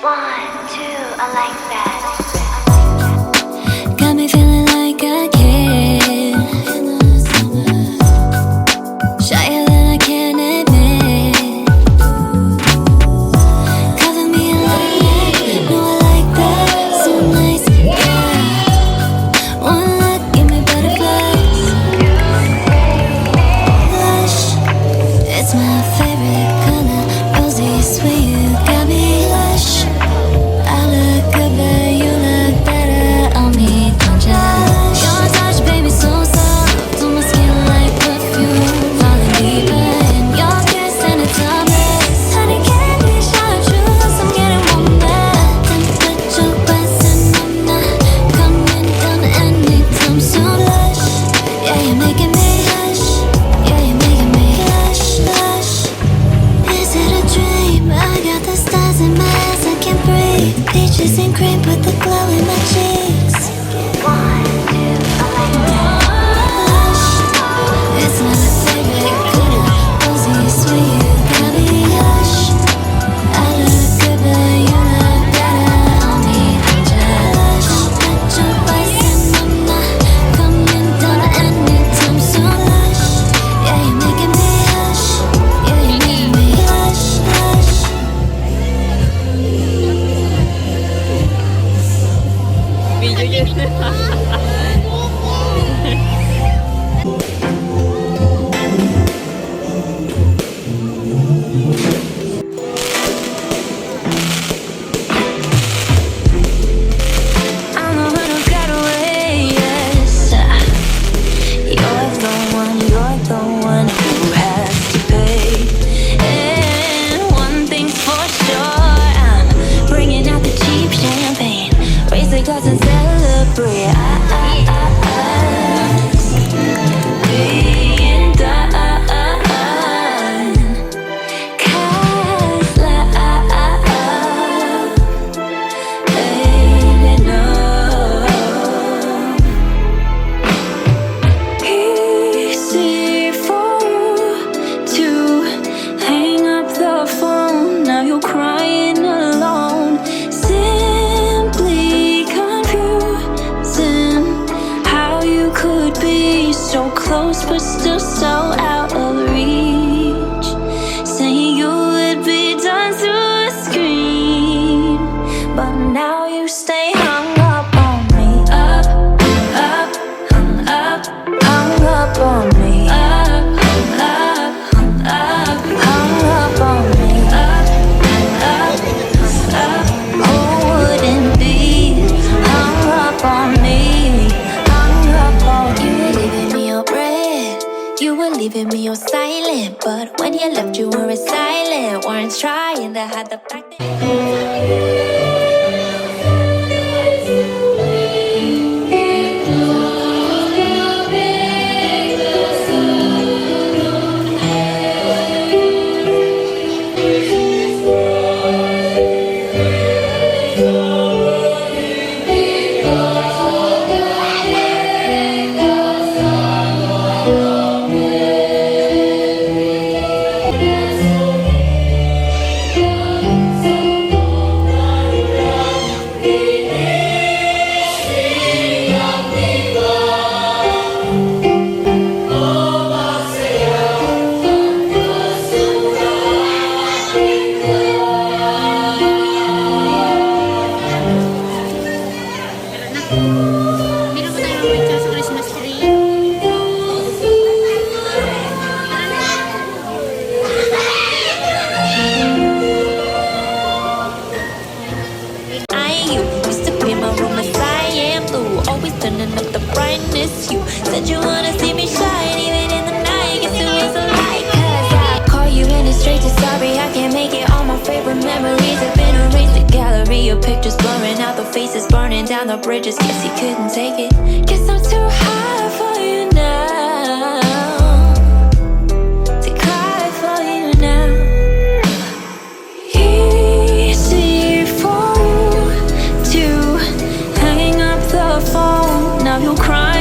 1, 2, I like that. Got me feeling like I care. Shyer than I can admit. Cover me in light. No, I like that. So nice, yeah. One look, give me butterflies. Lush, it's my favorite color. Rosy, sweet, you got me lush. I look good, but you look better on me, don't ya? Your touch, baby, so soft on my skin like perfume, falling deeper in your kiss and it's timeless. Honey candy, chartreuse, I'm getting warmer. Temperature rising, I'm not coming down anytime soon. Lush, yeah, you're making me hush. Yeah, you're making me lush, lush. Is it a dream? I got the stars in my eyes, I can't breathe. Peaches and cream, put the glow in my cheeks. 1, 2, I like that. Lush, it's my favorite color. Rosy, sweet, you got me lush. I look good, but you look better on me, don't ya? Lush, temperature rising, I'm not coming down anytime soon. Lush, yeah, you're making me hush. Yeah, you're making me hush, hush. I'm the one who got away, yes. You're the one who has to pay. And one thing's for sure, I'm bringing out the cheap champagne. Raise the glass and celebrate. Being done. 'Cause love, baby, no. Easy for you to hang up the phone. Now you're crying alone. Simply confusing how you could be so close but still so out of reach. Saying you would be done through a screen, but now you stay hung up on me. Up, hung up on me. Up, hung up on me. Who wouldn't be hung up on me? Hung up on you. You were leaving me your bread. You were leaving me your silent. But when you left, you were silent. Weren't trying to hide the fact that you said you wanna see me shine even in the night. Guess it was a lie, 'cause I call you in a straight to sorry. I can't make it. All my favorite memories have been erased. The gallery of pictures blurring out the faces, burning down the bridges. Guess you couldn't take it. Guess I'm too high for you now, to cry for you now. Easy for you to hang up the phone. Now you're crying